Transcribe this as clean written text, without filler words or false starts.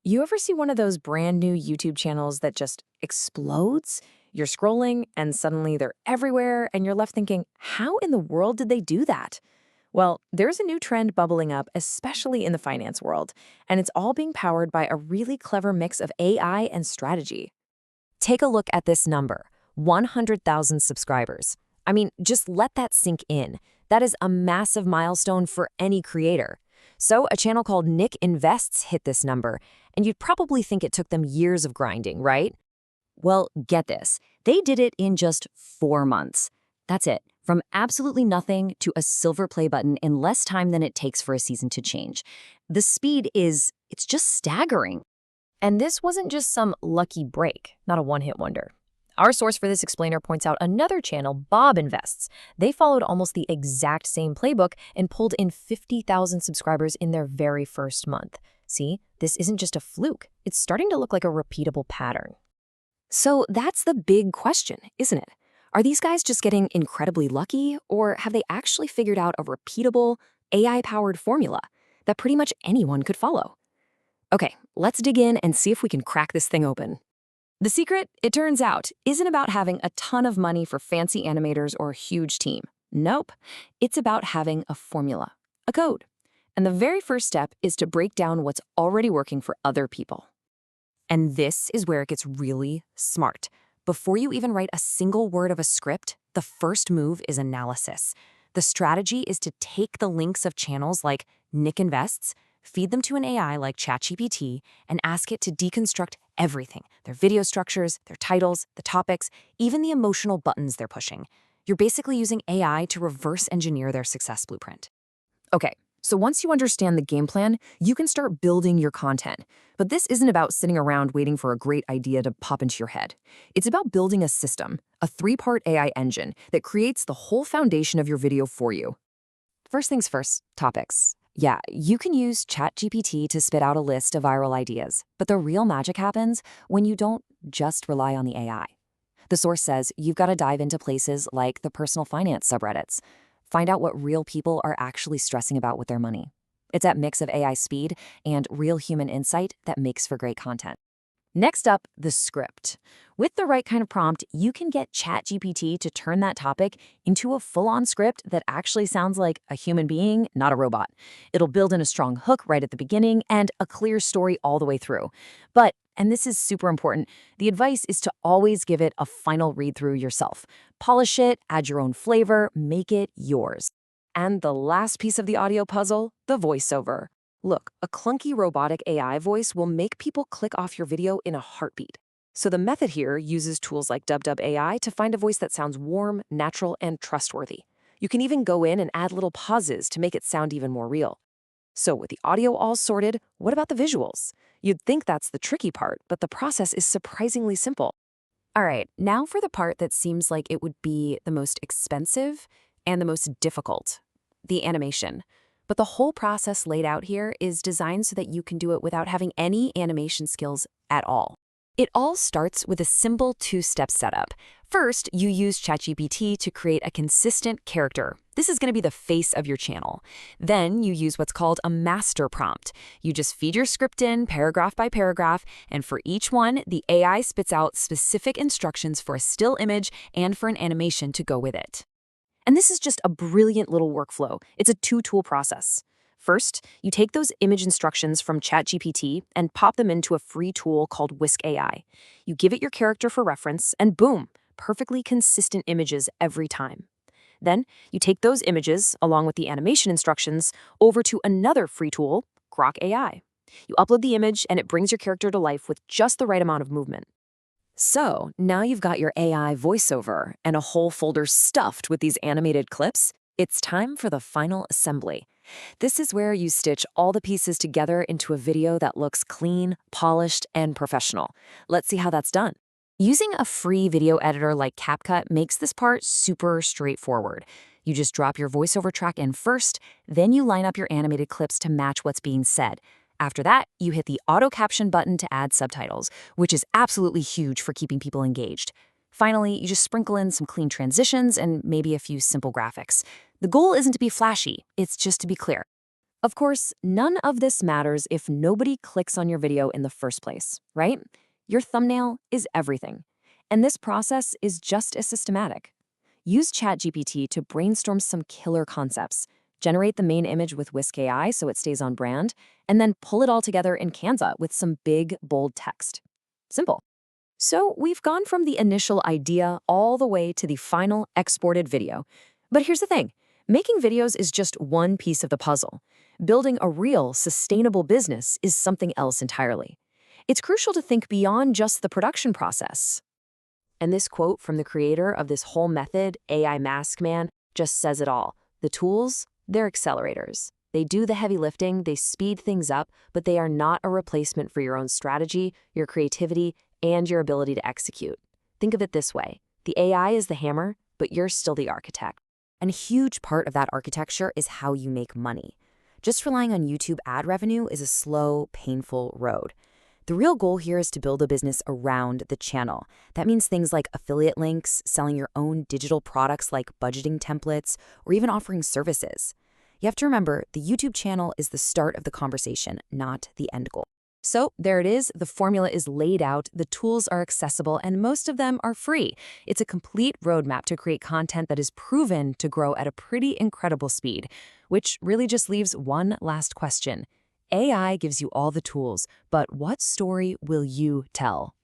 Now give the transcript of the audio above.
You ever see one of those brand new YouTube channels that just explodes? You're scrolling and suddenly they're everywhere, and you're left thinking, how in the world did they do that? Well, there's a new trend bubbling up, especially in the finance world, and it's all being powered by a really clever mix of AI and strategy. Take a look at this number, 100,000 subscribers. I mean, just let that sink in. That is a massive milestone for any creator. So, a channel called Nick Invests hit this number, and you'd probably think it took them years of grinding, right? Well, get this. They did it in just 4 months. That's it. From absolutely nothing to a silver play button in less time than it takes for a season to change. The speed it's just staggering. And this wasn't just some lucky break, not a one-hit wonder. Our source for this explainer points out another channel, Bob Invests. They followed almost the exact same playbook and pulled in 50,000 subscribers in their very first month. See, this isn't just a fluke. It's starting to look like a repeatable pattern. So that's the big question, isn't it? Are these guys just getting incredibly lucky, or have they actually figured out a repeatable, AI-powered formula that pretty much anyone could follow? Okay, let's dig in and see if we can crack this thing open. The secret, it turns out, isn't about having a ton of money for fancy animators or a huge team. Nope. It's about having a formula, a code. And the very first step is to break down what's already working for other people. And this is where it gets really smart. Before you even write a single word of a script, the first move is analysis. The strategy is to take the links of channels like Nick Invests, feed them to an AI like ChatGPT, and ask it to deconstruct everything: their video structures, their titles, the topics, even the emotional buttons they're pushing. You're basically using AI to reverse engineer their success blueprint. Okay, so once you understand the game plan, you can start building your content. But this isn't about sitting around waiting for a great idea to pop into your head. It's about building a system, a 3-part AI engine that creates the whole foundation of your video for you. First things first, topics. Yeah, you can use ChatGPT to spit out a list of viral ideas, but the real magic happens when you don't just rely on the AI. The source says you've got to dive into places like the personal finance subreddits. Find out what real people are actually stressing about with their money. It's that mix of AI speed and real human insight that makes for great content. Next up, the script. With the right kind of prompt, you can get ChatGPT to turn that topic into a full-on script that actually sounds like a human being, not a robot. It'll build in a strong hook right at the beginning and a clear story all the way through. But, and this is super important, the advice is to always give it a final read-through yourself. Polish it, add your own flavor, make it yours. And the last piece of the audio puzzle, the voiceover. Look, a clunky robotic AI voice will make people click off your video in a heartbeat. So the method here uses tools like DubDub AI to find a voice that sounds warm, natural, and trustworthy. You can even go in and add little pauses to make it sound even more real. So with the audio all sorted, what about the visuals? You'd think that's the tricky part, but the process is surprisingly simple. All right, now for the part that seems like it would be the most expensive and the most difficult, the animation. But the whole process laid out here is designed so that you can do it without having any animation skills at all. It all starts with a simple 2-step setup. First, you use ChatGPT to create a consistent character. This is going to be the face of your channel. Then you use what's called a master prompt. You just feed your script in paragraph by paragraph, and for each one, the AI spits out specific instructions for a still image and for an animation to go with it. And this is just a brilliant little workflow. It's a 2-tool process. First, you take those image instructions from ChatGPT and pop them into a free tool called Whisk AI. You give it your character for reference, and boom, perfectly consistent images every time. Then, you take those images, along with the animation instructions, over to another free tool, Grok AI. You upload the image, and it brings your character to life with just the right amount of movement. So, now you've got your AI voiceover and a whole folder stuffed with these animated clips. It's time for the final assembly. This is where you stitch all the pieces together into a video that looks clean, polished, and professional. Let's see how that's done. Using a free video editor like CapCut makes this part super straightforward. You just drop your voiceover track in first, then you line up your animated clips to match what's being said. After that, you hit the auto caption button to add subtitles, which is absolutely huge for keeping people engaged. Finally, you just sprinkle in some clean transitions and maybe a few simple graphics. The goal isn't to be flashy, it's just to be clear. Of course, none of this matters if nobody clicks on your video in the first place, right? Your thumbnail is everything. And this process is just as systematic. Use ChatGPT to brainstorm some killer concepts, generate the main image with Whisk AI so it stays on brand, and then pull it all together in Canva with some big, bold text. Simple. So we've gone from the initial idea all the way to the final exported video. But here's the thing. Making videos is just one piece of the puzzle. Building a real, sustainable business is something else entirely. It's crucial to think beyond just the production process. And this quote from the creator of this whole method, AI Mask Man, just says it all. The tools, they're accelerators. They do the heavy lifting, they speed things up, but they are not a replacement for your own strategy, your creativity, and your ability to execute. Think of it this way. The AI is the hammer, but you're still the architect. And a huge part of that architecture is how you make money. Just relying on YouTube ad revenue is a slow, painful road. The real goal here is to build a business around the channel. That means things like affiliate links, selling your own digital products like budgeting templates, or even offering services. You have to remember, the YouTube channel is the start of the conversation, not the end goal. So there it is, the formula is laid out, the tools are accessible, and most of them are free. It's a complete roadmap to create content that is proven to grow at a pretty incredible speed, which really just leaves one last question. AI gives you all the tools, but what story will you tell?